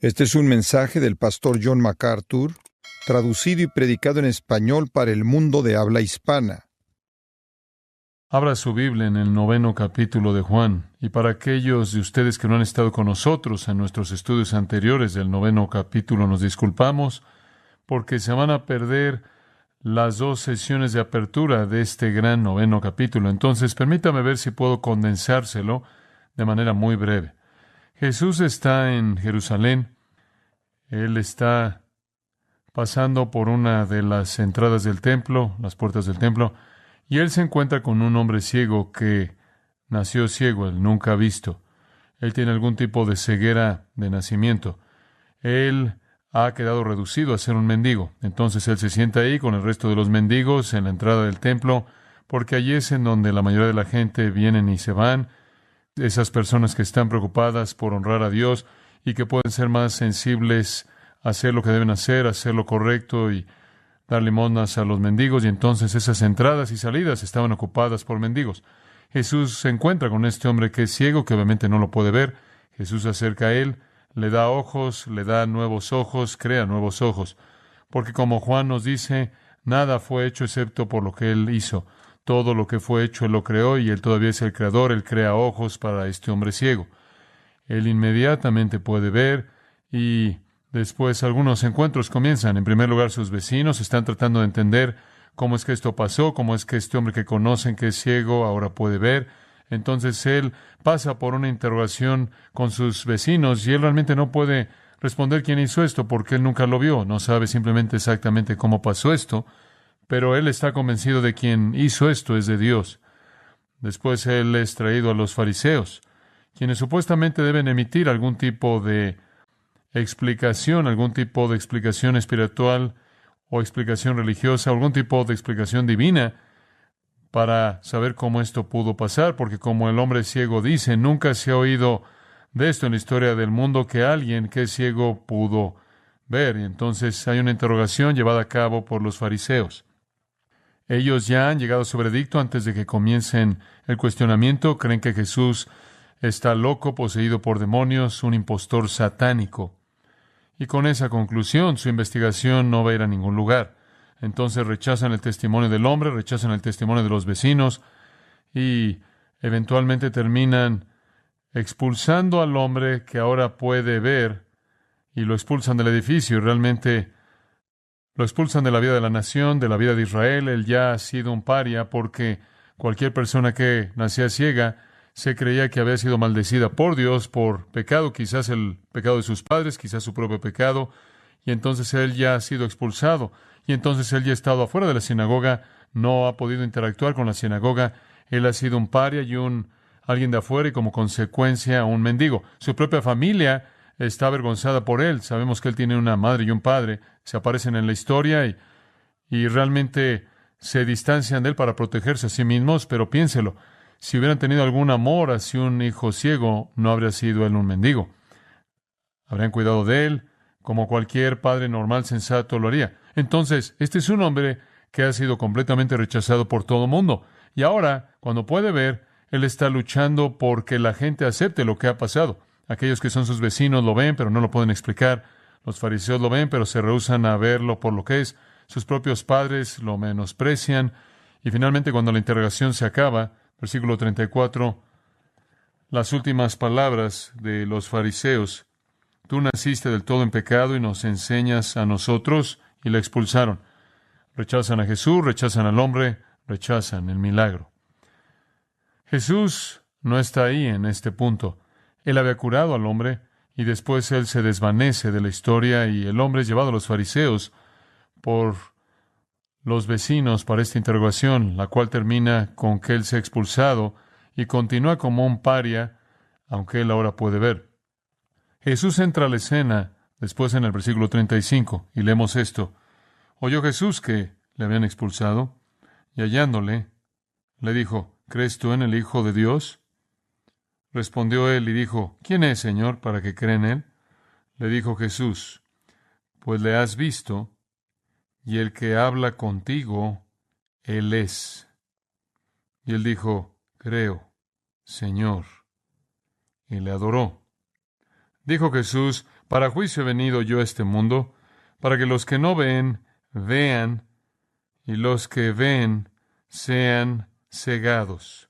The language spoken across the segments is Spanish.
Este es un mensaje del pastor John MacArthur, traducido y predicado en español para el mundo de habla hispana. Abra su Biblia en el 9º capítulo de Juan. Y para aquellos de ustedes que no han estado con nosotros en nuestros estudios anteriores del 9º capítulo, nos disculpamos porque se van a perder las dos sesiones de apertura de este gran 9º capítulo. Entonces, permítame ver si puedo condensárselo de manera muy breve. Jesús está en Jerusalén. Él está pasando por una de las entradas del templo, las puertas del templo, y él se encuentra con un hombre ciego que nació ciego, él nunca ha visto. Él tiene algún tipo de ceguera de nacimiento. Él ha quedado reducido a ser un mendigo. Entonces él se sienta ahí con el resto de los mendigos en la entrada del templo, porque allí es en donde la mayoría de la gente vienen y se van. Esas personas que están preocupadas por honrar a Dios y que pueden ser más sensibles a hacer lo que deben hacer lo correcto y dar limosnas a los mendigos, y entonces esas entradas y salidas estaban ocupadas por mendigos. Jesús se encuentra con este hombre que es ciego, que obviamente no lo puede ver. Jesús se acerca a él, le da ojos, le da nuevos ojos, crea nuevos ojos. Porque como Juan nos dice, nada fue hecho excepto por lo que él hizo. Todo lo que fue hecho él lo creó y él todavía es el creador. Él crea ojos para este hombre ciego. Él inmediatamente puede ver y después algunos encuentros comienzan. En primer lugar, sus vecinos están tratando de entender cómo es que esto pasó, cómo es que este hombre que conocen que es ciego ahora puede ver. Entonces él pasa por una interrogación con sus vecinos y él realmente no puede responder quién hizo esto porque él nunca lo vio, no sabe simplemente exactamente cómo pasó esto, pero él está convencido de quien hizo esto es de Dios. Después él es traído a los fariseos, quienes supuestamente deben emitir algún tipo de explicación espiritual o explicación religiosa, algún tipo de explicación divina para saber cómo esto pudo pasar, porque como el hombre ciego dice, nunca se ha oído de esto en la historia del mundo que alguien que es ciego pudo ver. Y entonces hay una interrogación llevada a cabo por los fariseos. Ellos ya han llegado a su veredicto antes de que comiencen el cuestionamiento. Creen que Jesús está loco, poseído por demonios, un impostor satánico. Y con esa conclusión, su investigación no va a ir a ningún lugar. Entonces rechazan el testimonio del hombre, rechazan el testimonio de los vecinos y eventualmente terminan expulsando al hombre que ahora puede ver y lo expulsan del edificio y realmente lo expulsan de la vida de la nación, de la vida de Israel. Él ya ha sido un paria porque cualquier persona que nacía ciega se creía que había sido maldecida por Dios por pecado, quizás el pecado de sus padres, quizás su propio pecado, y entonces él ya ha sido expulsado, y entonces él ya ha estado afuera de la sinagoga, no ha podido interactuar con la sinagoga, él ha sido un paria y alguien de afuera y como consecuencia un mendigo. Su propia familia está avergonzada por él. Sabemos que él tiene una madre y un padre, se aparecen en la historia y realmente se distancian de él para protegerse a sí mismos, pero piénselo, si hubieran tenido algún amor hacia un hijo ciego, no habría sido él un mendigo. Habrían cuidado de él, como cualquier padre normal sensato lo haría. Entonces, este es un hombre que ha sido completamente rechazado por todo el mundo. Y ahora, cuando puede ver, él está luchando porque la gente acepte lo que ha pasado. Aquellos que son sus vecinos lo ven, pero no lo pueden explicar. Los fariseos lo ven, pero se rehúsan a verlo por lo que es. Sus propios padres lo menosprecian. Y finalmente, cuando la interrogación se acaba, versículo 34, las últimas palabras de los fariseos: tú naciste del todo en pecado y nos enseñas a nosotros, y le expulsaron. Rechazan a Jesús, rechazan al hombre, rechazan el milagro. Jesús no está ahí en este punto. Él había curado al hombre y después él se desvanece de la historia y el hombre es llevado a los fariseos por los vecinos para esta interrogación, la cual termina con que él sea expulsado y continúa como un paria, aunque él ahora puede ver. Jesús entra a la escena después en el versículo 35 y leemos esto. Oyó Jesús que le habían expulsado y hallándole, le dijo, ¿crees tú en el Hijo de Dios? Respondió él y dijo, ¿quién es, Señor, para que crea en él? Le dijo Jesús, pues le has visto, y el que habla contigo, él es. Y él dijo, creo, Señor, y le adoró. Dijo Jesús, para juicio he venido yo a este mundo, para que los que no ven, vean, y los que ven, sean cegados.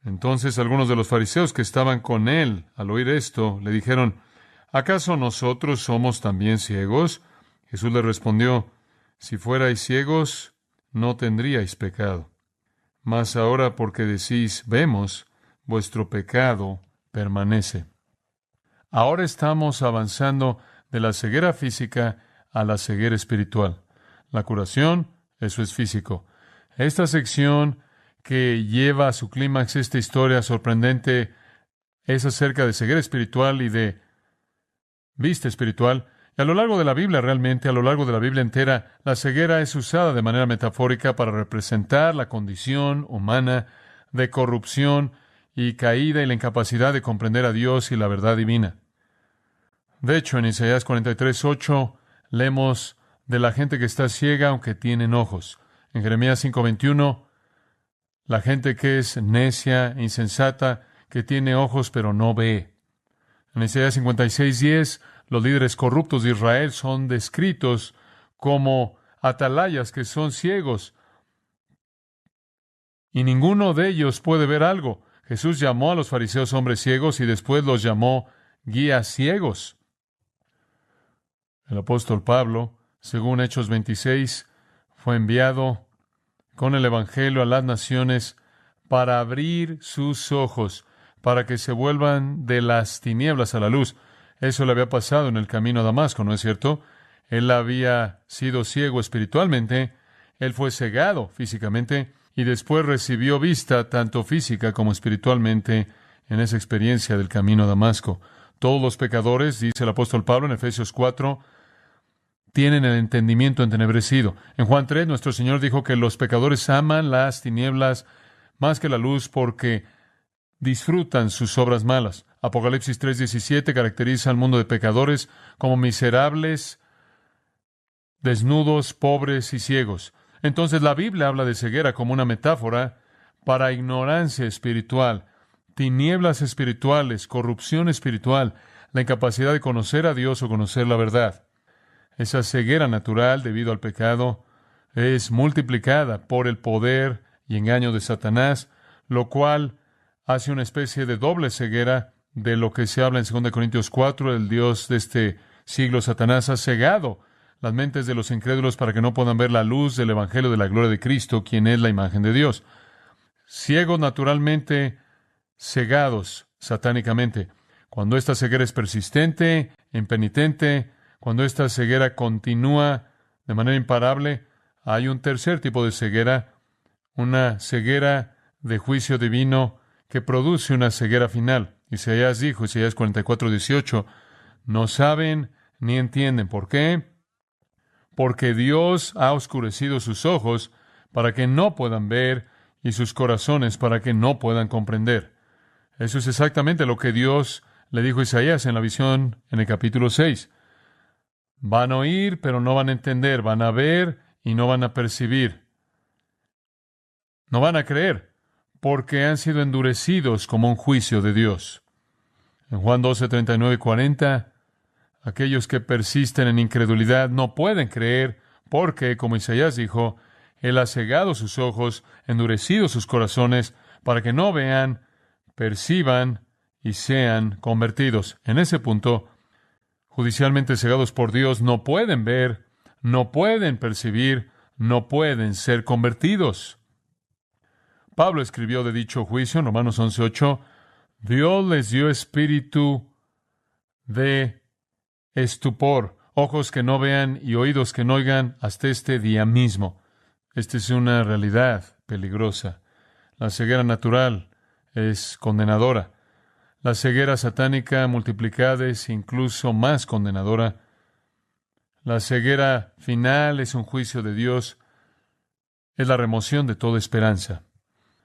Entonces algunos de los fariseos que estaban con él, al oír esto, le dijeron, ¿acaso nosotros somos también ciegos? Jesús le respondió, si fuerais ciegos, no tendríais pecado. Mas ahora porque decís, vemos, vuestro pecado permanece. Ahora estamos avanzando de la ceguera física a la ceguera espiritual. La curación, eso es físico. Esta sección que lleva a su clímax esta historia sorprendente es acerca de ceguera espiritual y de vista espiritual. Y a lo largo de la Biblia, realmente, a lo largo de la Biblia entera, la ceguera es usada de manera metafórica para representar la condición humana de corrupción y caída y la incapacidad de comprender a Dios y la verdad divina. De hecho, en Isaías 43:8 leemos de la gente que está ciega aunque tienen ojos. En Jeremías 5:21, la gente que es necia, insensata, que tiene ojos pero no ve. En Isaías 56:10, los líderes corruptos de Israel son descritos como atalayas que son ciegos y ninguno de ellos puede ver algo. Jesús llamó a los fariseos hombres ciegos y después los llamó guías ciegos. El apóstol Pablo, según Hechos 26, fue enviado con el Evangelio a las naciones para abrir sus ojos, para que se vuelvan de las tinieblas a la luz. Eso le había pasado en el camino a Damasco, ¿no es cierto? Él había sido ciego espiritualmente, él fue cegado físicamente y después recibió vista tanto física como espiritualmente en esa experiencia del camino a Damasco. Todos los pecadores, dice el apóstol Pablo en Efesios 4, tienen el entendimiento entenebrecido. En Juan 3, nuestro Señor dijo que los pecadores aman las tinieblas más que la luz porque disfrutan sus obras malas. Apocalipsis 3:17 caracteriza al mundo de pecadores como miserables, desnudos, pobres y ciegos. Entonces la Biblia habla de ceguera como una metáfora para ignorancia espiritual, tinieblas espirituales, corrupción espiritual, la incapacidad de conocer a Dios o conocer la verdad. Esa ceguera natural debido al pecado es multiplicada por el poder y engaño de Satanás, lo cual hace una especie de doble ceguera de lo que se habla en 2 Corintios 4, el Dios de este siglo, Satanás, ha cegado las mentes de los incrédulos para que no puedan ver la luz del Evangelio de la gloria de Cristo, quien es la imagen de Dios. Ciegos naturalmente, cegados satánicamente. Cuando esta ceguera es persistente, impenitente, cuando esta ceguera continúa de manera imparable, hay un tercer tipo de ceguera, una ceguera de juicio divino que produce una ceguera final. Isaías dijo, Isaías 44:18, no saben ni entienden. ¿Por qué? Porque Dios ha oscurecido sus ojos para que no puedan ver y sus corazones para que no puedan comprender. Eso es exactamente lo que Dios le dijo a Isaías en la visión en el capítulo 6. Van a oír, pero no van a entender. Van a ver y no van a percibir. No van a creer, porque han sido endurecidos como un juicio de Dios. En Juan 12:39 y 40, aquellos que persisten en incredulidad no pueden creer, porque, como Isaías dijo, Él ha cegado sus ojos, endurecido sus corazones, para que no vean, perciban y sean convertidos. En ese punto, judicialmente cegados por Dios, no pueden ver, no pueden percibir, no pueden ser convertidos. Pablo escribió de dicho juicio en Romanos 11:8, Dios les dio espíritu de estupor, ojos que no vean y oídos que no oigan hasta este día mismo. Esta es una realidad peligrosa. La ceguera natural es condenadora. La ceguera satánica multiplicada es incluso más condenadora. La ceguera final es un juicio de Dios. Es la remoción de toda esperanza.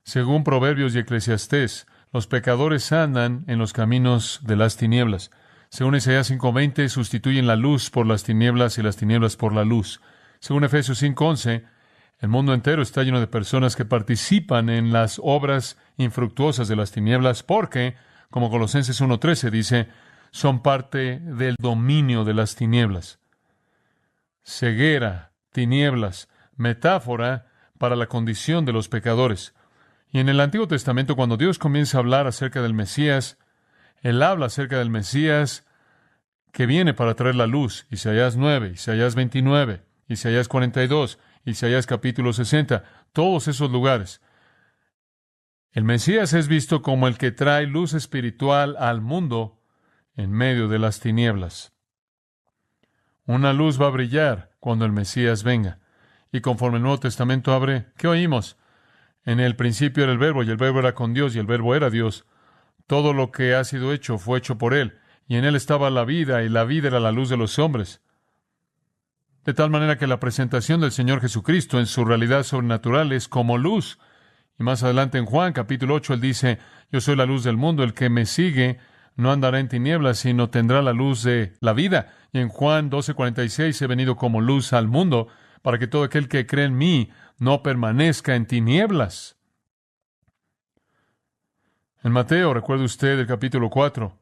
Según Proverbios y Eclesiastés, los pecadores andan en los caminos de las tinieblas. Según Isaías 5:20, sustituyen la luz por las tinieblas y las tinieblas por la luz. Según Efesios 5:11, el mundo entero está lleno de personas que participan en las obras infructuosas de las tinieblas porque, como Colosenses 1:13 dice, son parte del dominio de las tinieblas. Ceguera, tinieblas, metáfora para la condición de los pecadores. Y en el Antiguo Testamento, cuando Dios comienza a hablar acerca del Mesías, Él habla acerca del Mesías que viene para traer la luz. Isaías 9, Isaías 29, Isaías 42, Isaías capítulo 60, todos esos lugares. El Mesías es visto como el que trae luz espiritual al mundo en medio de las tinieblas. Una luz va a brillar cuando el Mesías venga. Y conforme el Nuevo Testamento abre, ¿qué oímos? En el principio era el Verbo, y el Verbo era con Dios, y el Verbo era Dios. Todo lo que ha sido hecho fue hecho por Él, y en Él estaba la vida, y la vida era la luz de los hombres. De tal manera que la presentación del Señor Jesucristo en su realidad sobrenatural es como luz. Y más adelante en Juan capítulo 8, Él dice, yo soy la luz del mundo, el que me sigue no andará en tinieblas, sino tendrá la luz de la vida. Y en Juan 12:46, he venido como luz al mundo, para que todo aquel que cree en mí no permanezca en tinieblas. En Mateo, recuerde usted el capítulo 4,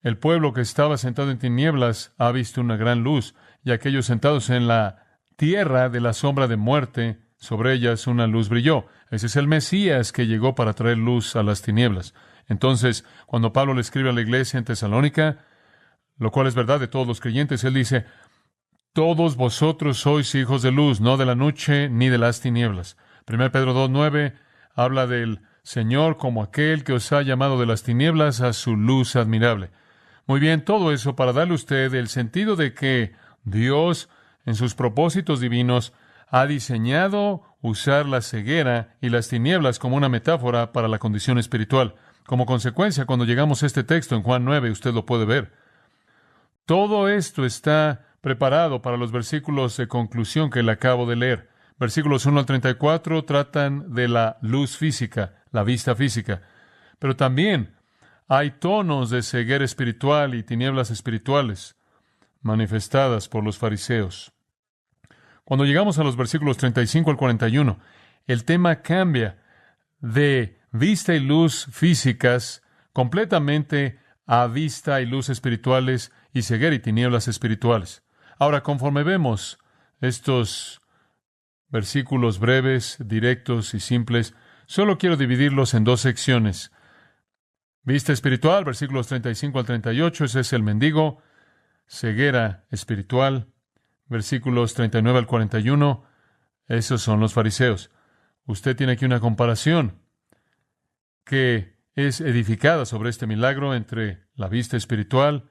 el pueblo que estaba sentado en tinieblas ha visto una gran luz, y aquellos sentados en la tierra de la sombra de muerte, sobre ellas una luz brilló. Ese es el Mesías que llegó para traer luz a las tinieblas. Entonces, cuando Pablo le escribe a la iglesia en Tesalónica, lo cual es verdad de todos los creyentes, él dice, todos vosotros sois hijos de luz, no de la noche ni de las tinieblas. 1 Pedro 2:9 habla del Señor como aquel que os ha llamado de las tinieblas a su luz admirable. Muy bien, todo eso para darle a usted el sentido de que Dios, en sus propósitos divinos, ha diseñado usar la ceguera y las tinieblas como una metáfora para la condición espiritual. Como consecuencia, cuando llegamos a este texto en Juan 9, usted lo puede ver. Todo esto está preparado para los versículos de conclusión que le acabo de leer. Versículos 1 al 34 tratan de la luz física, la vista física. Pero también hay tonos de ceguera espiritual y tinieblas espirituales manifestadas por los fariseos. Cuando llegamos a los versículos 35 al 41, el tema cambia de vista y luz físicas completamente a vista y luz espirituales y ceguera y tinieblas espirituales. Ahora, conforme vemos estos versículos breves, directos y simples, solo quiero dividirlos en dos secciones. Vista espiritual, versículos 35 al 38, ese es el mendigo. Ceguera espiritual, versículos 39 al 41, esos son los fariseos. Usted tiene aquí una comparación que es edificada sobre este milagro entre la vista espiritual,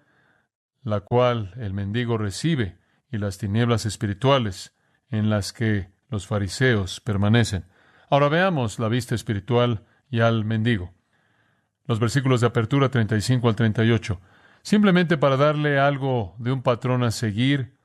la cual el mendigo recibe, y las tinieblas espirituales en las que los fariseos permanecen. Ahora veamos la vista espiritual y al mendigo. Los versículos de apertura 35 al 38. Simplemente para darle algo de un patrón a seguir,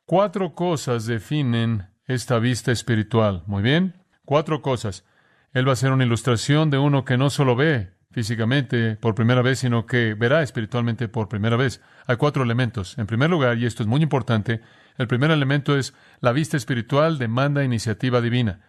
4 cosas definen esta vista espiritual. Muy bien, 4 cosas. Él va a ser una ilustración de uno que no solo ve físicamente por primera vez, sino que verá espiritualmente por primera vez. Hay 4 elementos. En primer lugar, y esto es muy importante, el primer elemento es la vista espiritual demanda iniciativa divina.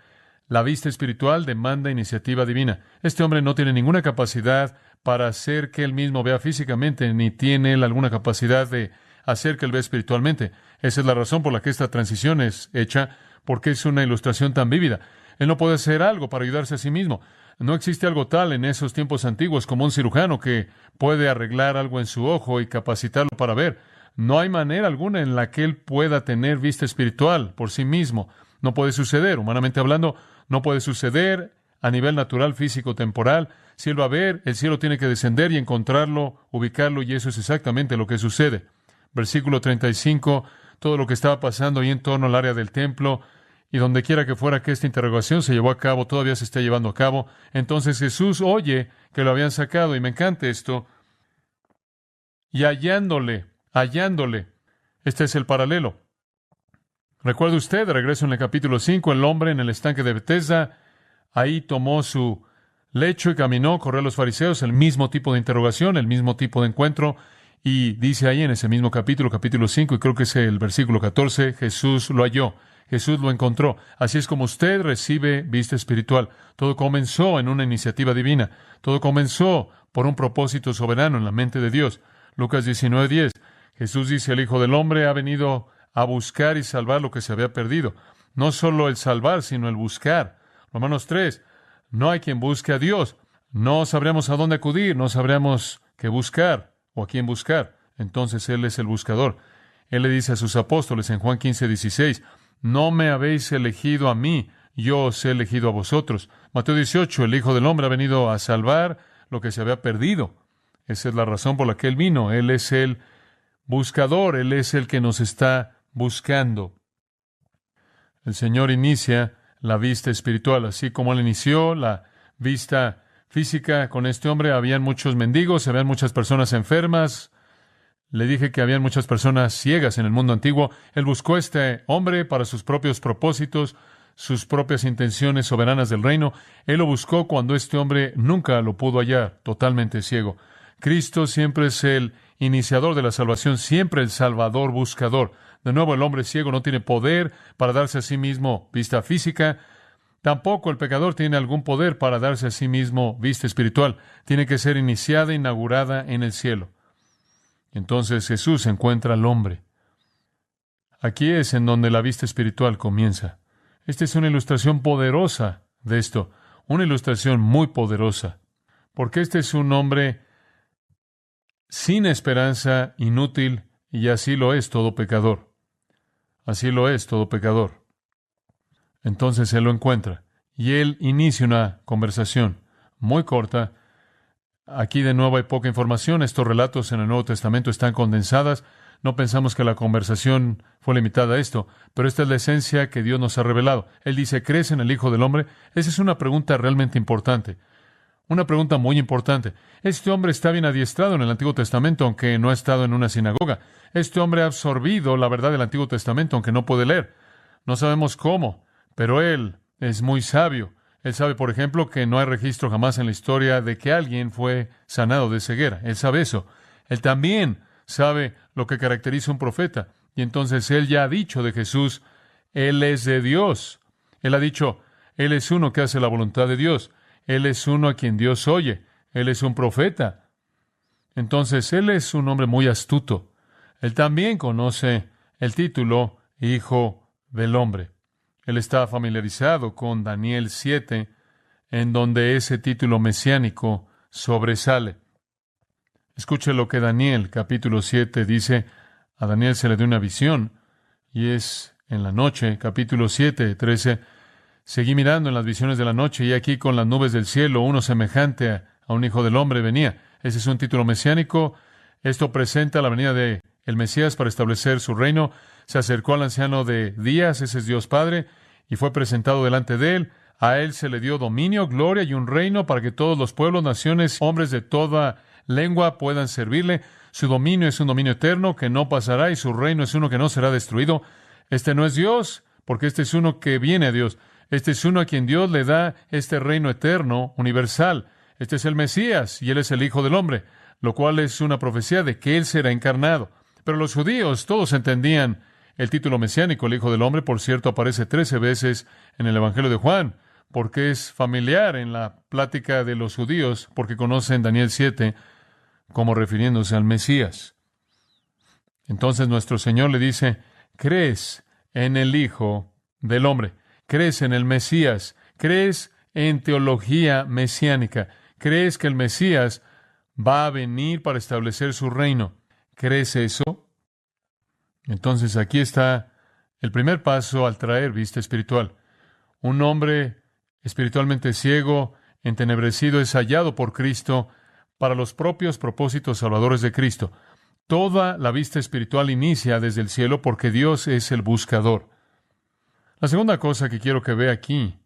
La vista espiritual demanda iniciativa divina. Este hombre no tiene ninguna capacidad para hacer que él mismo vea físicamente, ni tiene él alguna capacidad de hacer que él vea espiritualmente. Esa es la razón por la que esta transición es hecha, porque es una ilustración tan vívida. Él no puede hacer algo para ayudarse a sí mismo. No existe algo tal en esos tiempos antiguos como un cirujano que puede arreglar algo en su ojo y capacitarlo para ver. No hay manera alguna en la que él pueda tener vista espiritual por sí mismo. No puede suceder, humanamente hablando, no puede suceder a nivel natural, físico, temporal. Si él va a ver, el cielo tiene que descender y encontrarlo, ubicarlo, y eso es exactamente lo que sucede. Versículo 35, todo lo que estaba pasando ahí en torno al área del templo, y donde quiera que fuera que esta interrogación se llevó a cabo, todavía se está llevando a cabo. Entonces Jesús oye que lo habían sacado, y me encanta esto, y hallándole, este es el paralelo. Recuerde usted, de regreso en el capítulo 5, el hombre en el estanque de Betesda, ahí tomó su lecho y caminó, corrió a los fariseos, el mismo tipo de interrogación, el mismo tipo de encuentro, y dice ahí en ese mismo capítulo 5, y creo que es el versículo 14, Jesús lo halló. Jesús lo encontró. Así es como usted recibe vista espiritual. Todo comenzó en una iniciativa divina. Todo comenzó por un propósito soberano en la mente de Dios. Lucas 19:10. Jesús dice, el Hijo del Hombre ha venido a buscar y salvar lo que se había perdido. No solo el salvar, sino el buscar. Romanos 3. No hay quien busque a Dios. No sabremos a dónde acudir, no sabremos qué buscar o a quién buscar. Entonces Él es el buscador. Él le dice a sus apóstoles en Juan 15:16, no me habéis elegido a mí, yo os he elegido a vosotros. Mateo 18, el Hijo del Hombre ha venido a salvar lo que se había perdido. Esa es la razón por la que Él vino. Él es el buscador, Él es el que nos está buscando. El Señor inicia la vista espiritual, así como Él inició la vista física con este hombre. Habían muchos mendigos, habían muchas personas enfermas. Le dije que habían muchas personas ciegas en el mundo antiguo. Él buscó a este hombre para sus propios propósitos, sus propias intenciones soberanas del reino. Él lo buscó cuando este hombre nunca lo pudo hallar, totalmente ciego. Cristo siempre es el iniciador de la salvación, siempre el salvador buscador. De nuevo, el hombre ciego no tiene poder para darse a sí mismo vista física. Tampoco el pecador tiene algún poder para darse a sí mismo vista espiritual. Tiene que ser iniciada, inaugurada en el cielo. Entonces Jesús encuentra al hombre. Aquí es en donde la vista espiritual comienza. Esta es una ilustración poderosa de esto, una ilustración muy poderosa, porque este es un hombre sin esperanza, inútil, y así lo es todo pecador. Así lo es todo pecador. Entonces Él lo encuentra, y Él inicia una conversación muy corta. Aquí de nuevo hay poca información. Estos relatos en el Nuevo Testamento están condensadas. No pensamos que la conversación fue limitada a esto, pero esta es la esencia que Dios nos ha revelado. Él dice, ¿crees en el Hijo del Hombre? Esa es una pregunta realmente importante. Una pregunta muy importante. Este hombre está bien adiestrado en el Antiguo Testamento, aunque no ha estado en una sinagoga. Este hombre ha absorbido la verdad del Antiguo Testamento, aunque no puede leer. No sabemos cómo, pero él es muy sabio. Él sabe, por ejemplo, que no hay registro jamás en la historia de que alguien fue sanado de ceguera. Él sabe eso. Él también sabe lo que caracteriza a un profeta. Y entonces él ya ha dicho de Jesús, Él es de Dios. Él ha dicho, Él es uno que hace la voluntad de Dios. Él es uno a quien Dios oye. Él es un profeta. Entonces, Él es un hombre muy astuto. Él también conoce el título Hijo del Hombre. Él está familiarizado con Daniel 7, en donde ese título mesiánico sobresale. Escuche lo que Daniel, capítulo 7, dice. A Daniel se le dio una visión, y es en la noche, capítulo 7, 13. Seguí mirando en las visiones de la noche, y aquí con las nubes del cielo, uno semejante a un hijo del hombre venía. Ese es un título mesiánico. Esto presenta la venida de el Mesías para establecer su reino. Se acercó al anciano de días, ese es Dios Padre, y fue presentado delante de él. A él se le dio dominio, gloria y un reino para que todos los pueblos, naciones, hombres de toda lengua puedan servirle. Su dominio es un dominio eterno que no pasará y su reino es uno que no será destruido. Este no es Dios, porque este es uno que viene a Dios. Este es uno a quien Dios le da este reino eterno, universal. Este es el Mesías y Él es el Hijo del Hombre, lo cual es una profecía de que Él será encarnado. Pero los judíos todos entendían el título mesiánico, el Hijo del Hombre. Por cierto, aparece 13 veces en el Evangelio de Juan, porque es familiar en la plática de los judíos, porque conocen Daniel 7 como refiriéndose al Mesías. Entonces nuestro Señor le dice, ¿crees en el Hijo del Hombre? ¿Crees en el Mesías? ¿Crees en teología mesiánica? ¿Crees que el Mesías va a venir para establecer su reino? ¿Crees eso? Entonces aquí está el primer paso al traer vista espiritual. Un hombre espiritualmente ciego, entenebrecido, es hallado por Cristo para los propios propósitos salvadores de Cristo. Toda la vista espiritual inicia desde el cielo porque Dios es el buscador. La segunda cosa que quiero que vea aquí,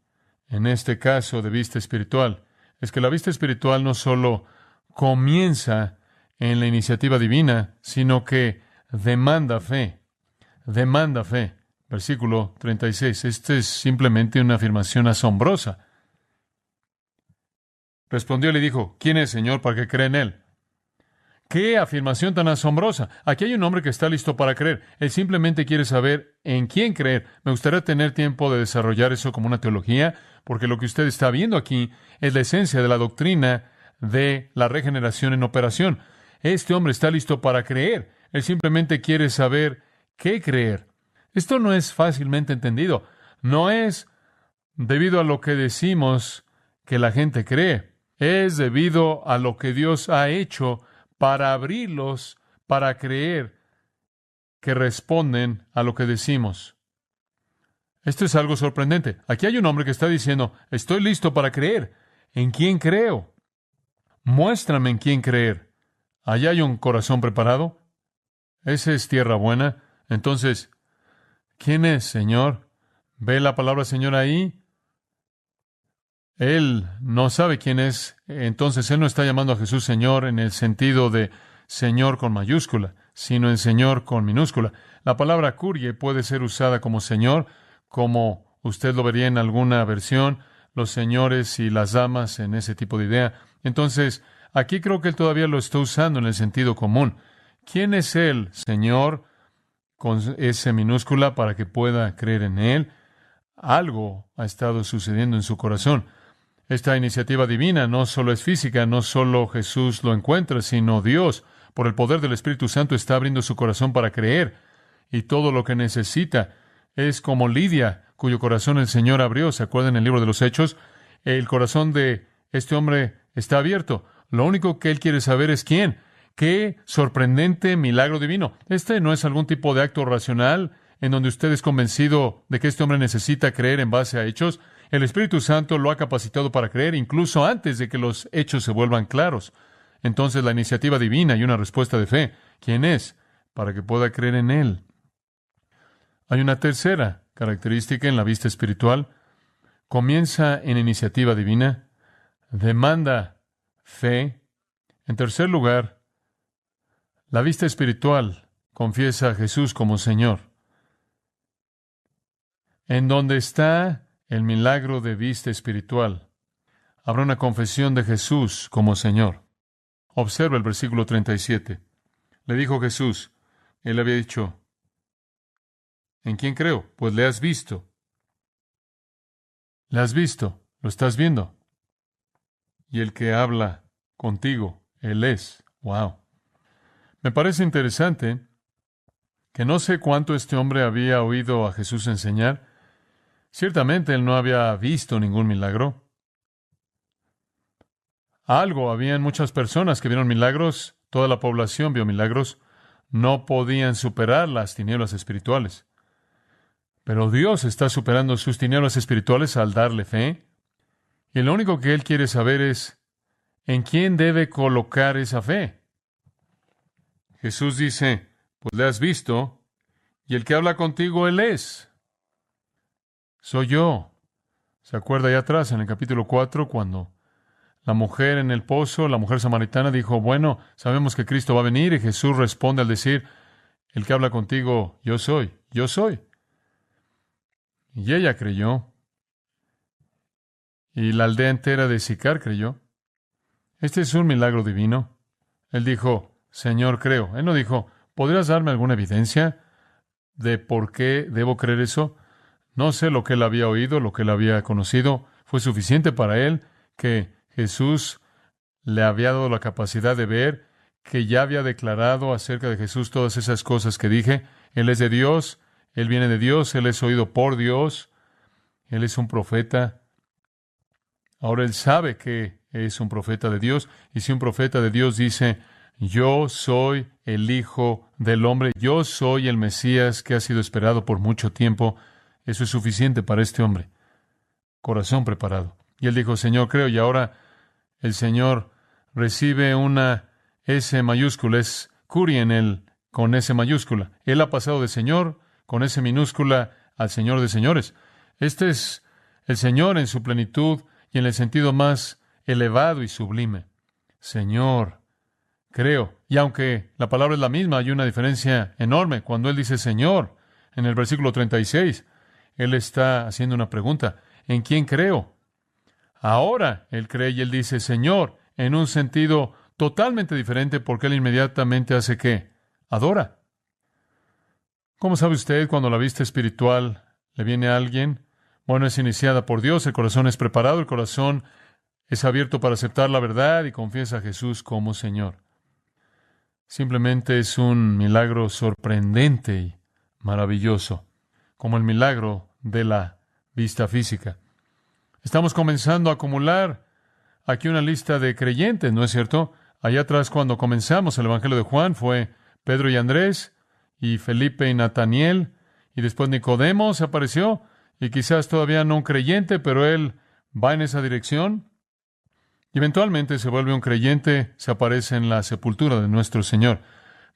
en este caso de vista espiritual, es que la vista espiritual no solo comienza en la iniciativa divina, sino que demanda fe. Demanda fe. Versículo 36. Esta es simplemente una afirmación asombrosa. Respondió y le dijo, ¿quién es, Señor, para que crea en Él? ¡Qué afirmación tan asombrosa! Aquí hay un hombre que está listo para creer. Él simplemente quiere saber en quién creer. Me gustaría tener tiempo de desarrollar eso como una teología, porque lo que usted está viendo aquí es la esencia de la doctrina de la regeneración en operación. Este hombre está listo para creer. Él simplemente quiere saber qué creer. Esto no es fácilmente entendido. No es debido a lo que decimos que la gente cree. Es debido a lo que Dios ha hecho para abrirlos, para creer que responden a lo que decimos. Esto es algo sorprendente. Aquí hay un hombre que está diciendo, estoy listo para creer. ¿En quién creo? Muéstrame en quién creer. ¿Allá hay un corazón preparado? ¿Esa es tierra buena? Entonces, ¿quién es, Señor? ¿Ve la palabra Señor ahí? Él no sabe quién es, entonces él no está llamando a Jesús Señor en el sentido de Señor con mayúscula, sino en Señor con minúscula. La palabra curie puede ser usada como Señor, como usted lo vería en alguna versión, los señores y las damas en ese tipo de idea. Entonces, aquí creo que él todavía lo está usando en el sentido común. ¿Quién es él, Señor, con S minúscula, para que pueda creer en él? Algo ha estado sucediendo en su corazón. Esta iniciativa divina no solo es física, no solo Jesús lo encuentra, sino Dios, por el poder del Espíritu Santo, está abriendo su corazón para creer. Y todo lo que necesita es como Lidia, cuyo corazón el Señor abrió. ¿Se acuerdan en el libro de los Hechos? El corazón de este hombre está abierto. Lo único que él quiere saber es quién. ¡Qué sorprendente milagro divino! Este no es algún tipo de acto racional en donde usted es convencido de que este hombre necesita creer en base a hechos. El Espíritu Santo lo ha capacitado para creer incluso antes de que los hechos se vuelvan claros. Entonces, la iniciativa divina y una respuesta de fe. ¿Quién es? Para que pueda creer en Él. Hay una tercera característica en la vista espiritual. Comienza en iniciativa divina. Demanda fe. En tercer lugar, la vista espiritual confiesa a Jesús como Señor. En donde está el milagro de vista espiritual, habrá una confesión de Jesús como Señor. Observa el versículo 37. Le dijo Jesús, él había dicho, ¿en quién creo? Pues le has visto. Le has visto, lo estás viendo. Y el que habla contigo, Él es. ¡Wow! Me parece interesante que no sé cuánto este hombre había oído a Jesús enseñar. Ciertamente él no había visto ningún milagro. Habían muchas personas que vieron milagros, toda la población vio milagros, no podían superar las tinieblas espirituales. Pero Dios está superando sus tinieblas espirituales al darle fe, y lo único que Él quiere saber es en quién debe colocar esa fe. Jesús dice, pues le has visto, y el que habla contigo, Él es. Soy yo. ¿Se acuerda allá atrás en el capítulo 4 cuando la mujer en el pozo, la mujer samaritana dijo, bueno, sabemos que Cristo va a venir, y Jesús responde al decir, el que habla contigo, yo soy, yo soy. Y ella creyó. Y la aldea entera de Sicar creyó. Este es un milagro divino. Él dijo, Señor, creo. Él no dijo, ¿podrías darme alguna evidencia de por qué debo creer eso? No sé lo que él había oído, lo que él había conocido. Fue suficiente para él que Jesús le había dado la capacidad de ver, que ya había declarado acerca de Jesús todas esas cosas que dije. Él es de Dios, Él viene de Dios, Él es oído por Dios, Él es un profeta. Ahora Él sabe que es un profeta de Dios, y si un profeta de Dios dice, yo soy el Hijo del Hombre, yo soy el Mesías que ha sido esperado por mucho tiempo, eso es suficiente para este hombre. Corazón preparado. Y él dijo, Señor, creo, y ahora el Señor recibe una S mayúscula, es curie en él, con S mayúscula. Él ha pasado de Señor, con S minúscula, al Señor de señores. Este es el Señor en su plenitud y en el sentido más elevado y sublime. Señor, creo. Y aunque la palabra es la misma, hay una diferencia enorme. Cuando él dice Señor, en el versículo 36, él está haciendo una pregunta. ¿En quién creo? Ahora él cree y él dice Señor, en un sentido totalmente diferente porque él inmediatamente hace ¿qué? Adora. ¿Cómo sabe usted cuando la vista espiritual le viene a alguien? Bueno, es iniciada por Dios, el corazón es preparado, el corazón es abierto para aceptar la verdad y confiesa a Jesús como Señor. Simplemente es un milagro sorprendente y maravilloso, como el milagro de la vista física. Estamos comenzando a acumular aquí una lista de creyentes, ¿no es cierto? Allá atrás, cuando comenzamos el Evangelio de Juan, fue Pedro y Andrés, y Felipe y Nataniel, y después Nicodemo se apareció, y quizás todavía no un creyente, pero él va en esa dirección. Y eventualmente se vuelve un creyente, se aparece en la sepultura de nuestro Señor.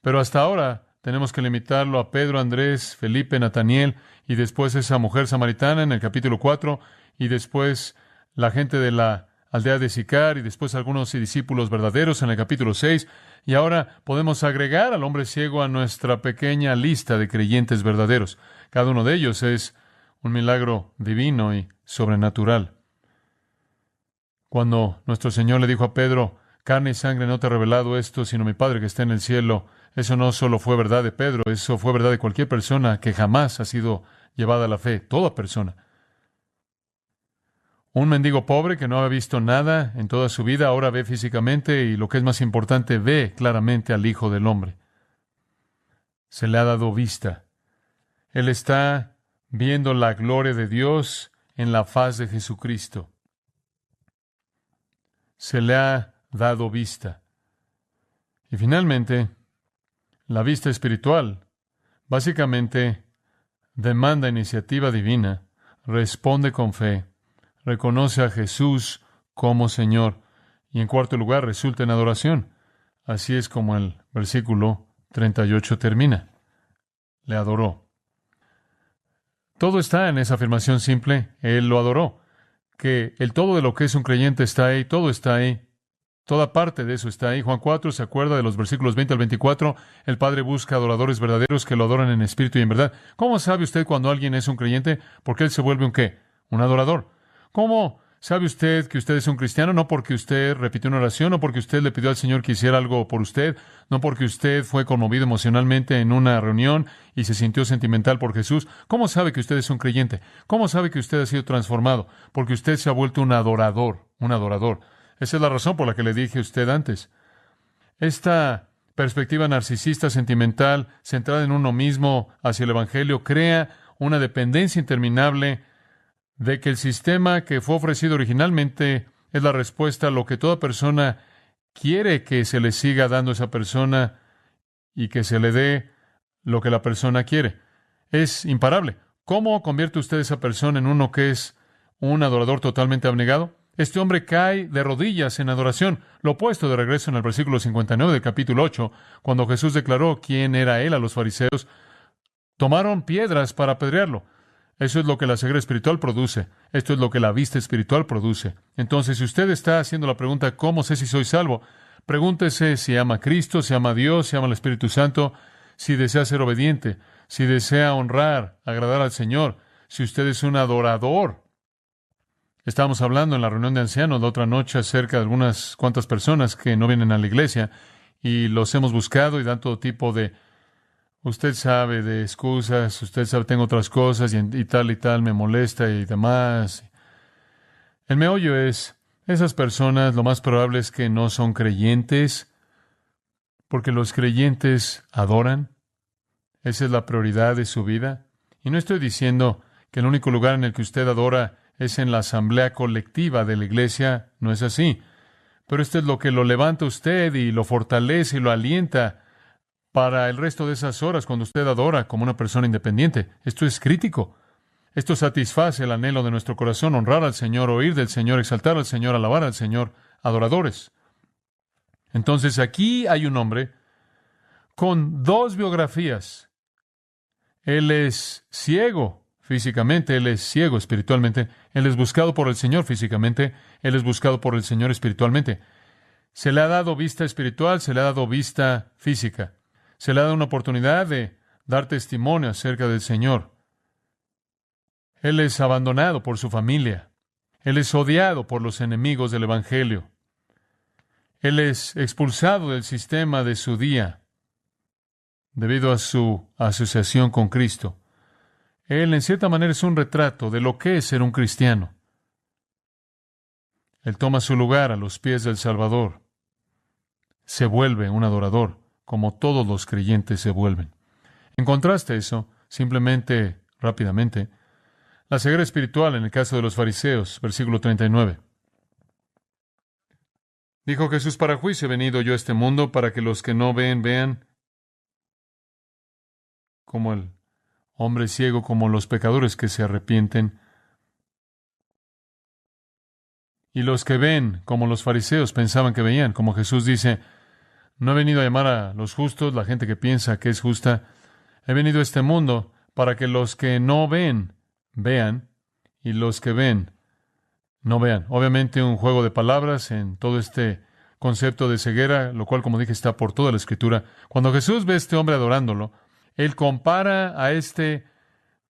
Pero hasta ahora tenemos que limitarlo a Pedro, Andrés, Felipe, Nataniel, y después esa mujer samaritana en el capítulo 4, y después la gente de la aldea de Sicar, y después algunos discípulos verdaderos en el capítulo 6, y ahora podemos agregar al hombre ciego a nuestra pequeña lista de creyentes verdaderos. Cada uno de ellos es un milagro divino y sobrenatural. Cuando nuestro Señor le dijo a Pedro, carne y sangre no te ha revelado esto, sino mi Padre que está en el cielo, eso no solo fue verdad de Pedro, eso fue verdad de cualquier persona que jamás ha sido llevada a la fe, toda persona. Un mendigo pobre que no había visto nada en toda su vida, ahora ve físicamente y, lo que es más importante, ve claramente al Hijo del Hombre. Se le ha dado vista. Él está viendo la gloria de Dios en la faz de Jesucristo. Se le ha dado vista. Y finalmente, la vista espiritual básicamente demanda iniciativa divina, responde con fe, reconoce a Jesús como Señor y, en cuarto lugar, resulta en adoración. Así es como el versículo 38 termina. Le adoró. Todo está en esa afirmación simple. Él lo adoró. Que el todo de lo que es un creyente está ahí, todo está ahí. Toda parte de eso está ahí. Juan 4 se acuerda de los versículos 20 al 24. El Padre busca adoradores verdaderos que lo adoran en espíritu y en verdad. ¿Cómo sabe usted cuando alguien es un creyente? Porque él se vuelve un ¿qué? Un adorador. ¿Cómo sabe usted que usted es un cristiano? No porque usted repitió una oración, no porque usted le pidió al Señor que hiciera algo por usted, no porque usted fue conmovido emocionalmente en una reunión y se sintió sentimental por Jesús. ¿Cómo sabe que usted es un creyente? ¿Cómo sabe que usted ha sido transformado? Porque usted se ha vuelto un adorador, un adorador. Esa es la razón por la que le dije a usted antes. Esta perspectiva narcisista, sentimental, centrada en uno mismo hacia el Evangelio, crea una dependencia interminable de que el sistema que fue ofrecido originalmente es la respuesta a lo que toda persona quiere que se le siga dando a esa persona y que se le dé lo que la persona quiere. Es imparable. ¿Cómo convierte usted a esa persona en uno que es un adorador totalmente abnegado? Este hombre cae de rodillas en adoración. Lo opuesto de regreso en el versículo 59 del capítulo 8, cuando Jesús declaró quién era él a los fariseos, tomaron piedras para apedrearlo. Eso es lo que la ceguera espiritual produce. Esto es lo que la vista espiritual produce. Entonces, si usted está haciendo la pregunta, ¿cómo sé si soy salvo? Pregúntese si ama a Cristo, si ama a Dios, si ama al Espíritu Santo, si desea ser obediente, si desea honrar, agradar al Señor, si usted es un adorador. Estábamos hablando en la reunión de ancianos la otra noche acerca de algunas cuantas personas que no vienen a la iglesia y los hemos buscado y dan todo tipo de, usted sabe, de excusas, usted sabe, tengo otras cosas y tal, me molesta y demás. El meollo es, esas personas lo más probable es que no son creyentes, porque los creyentes adoran. Esa es la prioridad de su vida. Y no estoy diciendo que el único lugar en el que usted adora es en la asamblea colectiva de la iglesia. No es así. Pero esto es lo que lo levanta a usted y lo fortalece y lo alienta para el resto de esas horas cuando usted adora como una persona independiente. Esto es crítico. Esto satisface el anhelo de nuestro corazón, honrar al Señor, oír del Señor, exaltar al Señor, alabar al Señor, adoradores. Entonces aquí hay un hombre con dos biografías. Él es ciego físicamente, él es ciego espiritualmente, él es buscado por el Señor físicamente, él es buscado por el Señor espiritualmente. Se le ha dado vista espiritual, se le ha dado vista física. Se le ha dado una oportunidad de dar testimonio acerca del Señor. Él es abandonado por su familia. Él es odiado por los enemigos del Evangelio. Él es expulsado del sistema de su día debido a su asociación con Cristo. Él, en cierta manera, es un retrato de lo que es ser un cristiano. Él toma su lugar a los pies del Salvador. Se vuelve un adorador, como todos los creyentes se vuelven. En contraste a eso, simplemente, rápidamente, la ceguera espiritual en el caso de los fariseos, versículo 39. Dijo Jesús: para juicio he venido yo a este mundo, para que los que no ven, vean, como el hombre ciego, como los pecadores que se arrepienten, y los que ven, como los fariseos pensaban que veían, como Jesús dice: no he venido a llamar a los justos, la gente que piensa que es justa. He venido a este mundo para que los que no ven, vean, y los que ven, no vean. Obviamente un juego de palabras en todo este concepto de ceguera, lo cual, como dije, está por toda la Escritura. Cuando Jesús ve a este hombre adorándolo, Él compara a este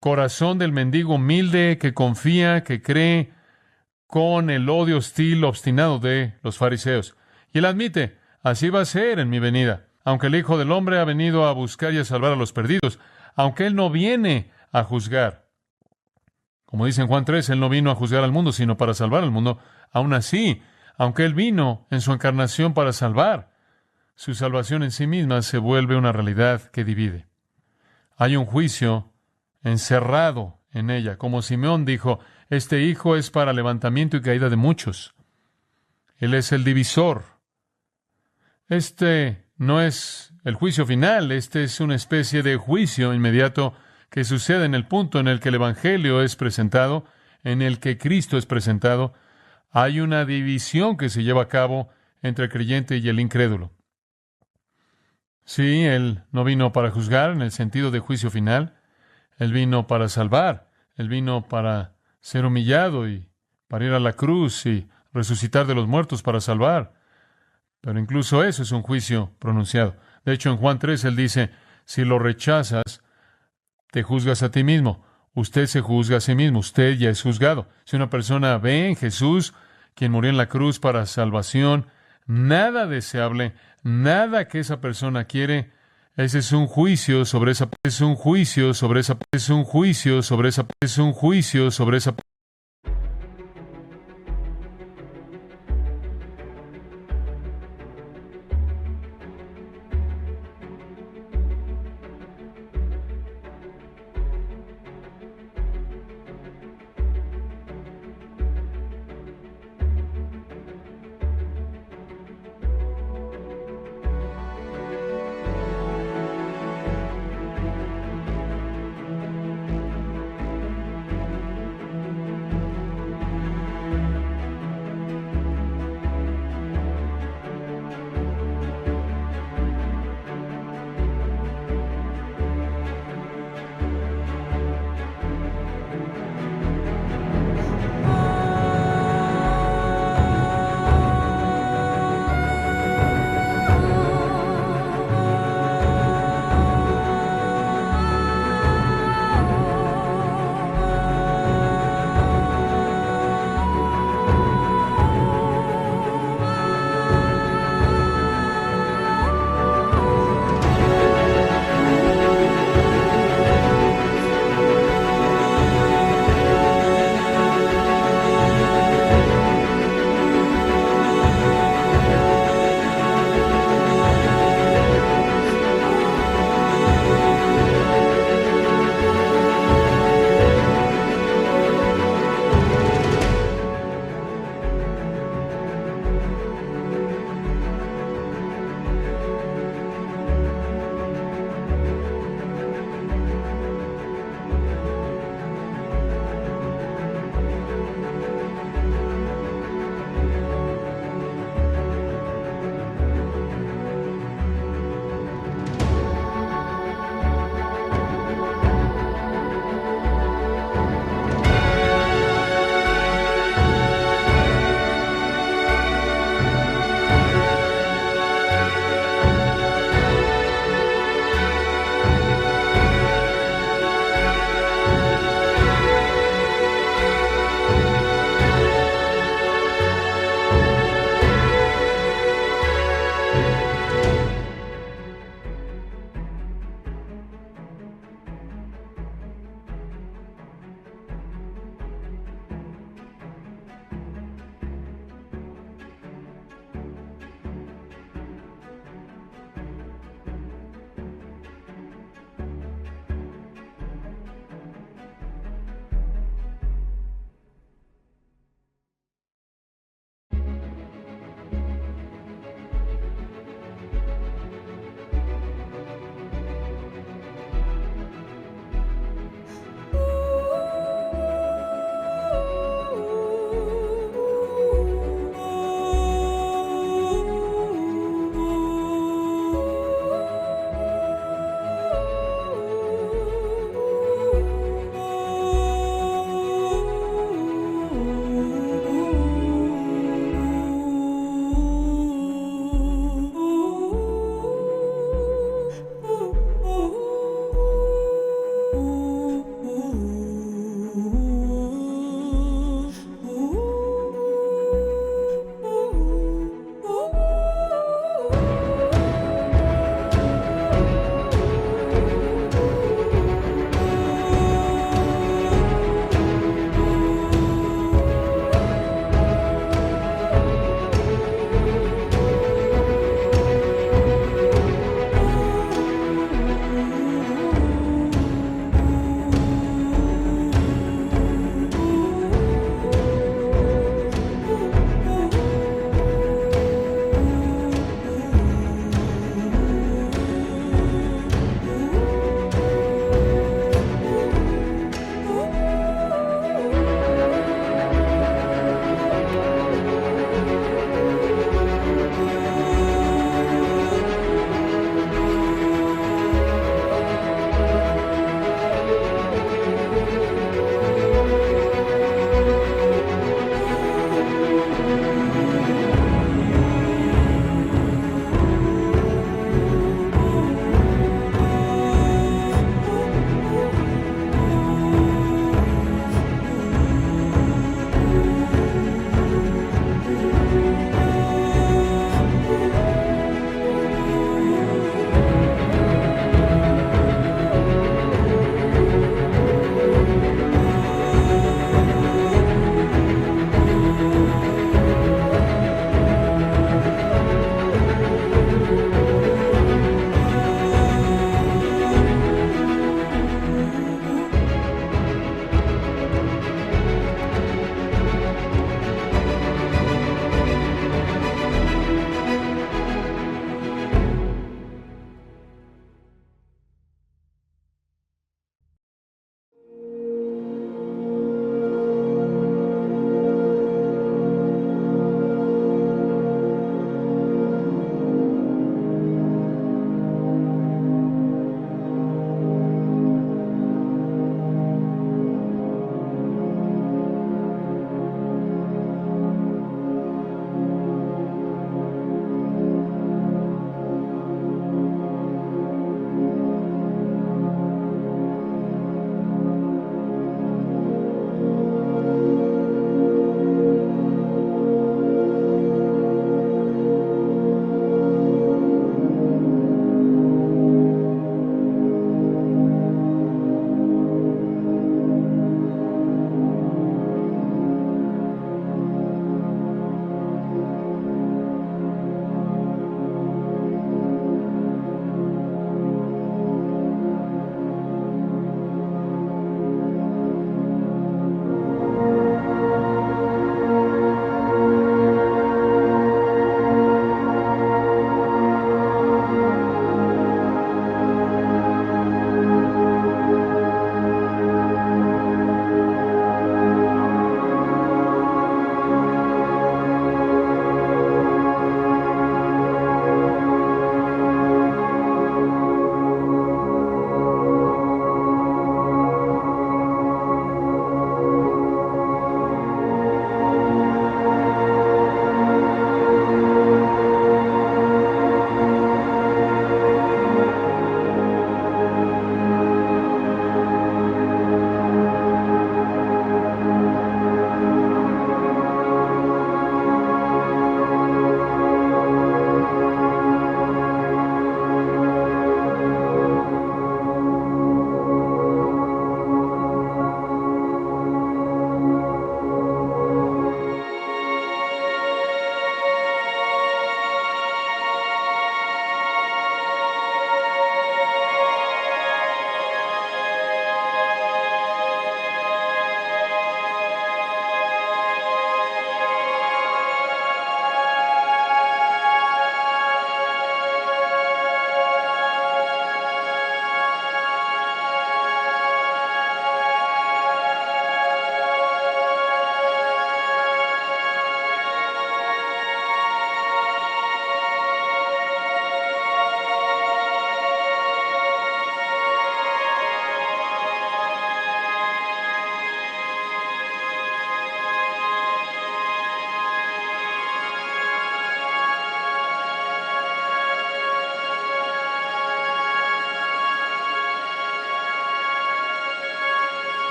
corazón del mendigo humilde que confía, que cree, con el odio hostil, obstinado de los fariseos. Y Él admite: así va a ser en mi venida. Aunque el Hijo del Hombre ha venido a buscar y a salvar a los perdidos, aunque Él no viene a juzgar. Como dice en Juan 3, Él no vino a juzgar al mundo, sino para salvar al mundo. Aún así, aunque Él vino en su encarnación para salvar, su salvación en sí misma se vuelve una realidad que divide. Hay un juicio encerrado en ella. Como Simeón dijo: este hijo es para levantamiento y caída de muchos. Él es el divisor. Este no es el juicio final, este es una especie de juicio inmediato que sucede en el punto en el que el Evangelio es presentado, en el que Cristo es presentado. Hay una división que se lleva a cabo entre el creyente y el incrédulo. Sí, Él no vino para juzgar en el sentido de juicio final. Él vino para salvar. Él vino para ser humillado y para ir a la cruz y resucitar de los muertos para salvar. Pero incluso eso es un juicio pronunciado. De hecho, en Juan 3, Él dice: si lo rechazas, te juzgas a ti mismo. Usted se juzga a sí mismo. Usted ya es juzgado. Si una persona ve en Jesús, quien murió en la cruz para salvación, nada deseable, nada que esa persona quiere, ese es un juicio sobre esa, es un juicio sobre esa, es un juicio sobre esa, es un juicio sobre esa,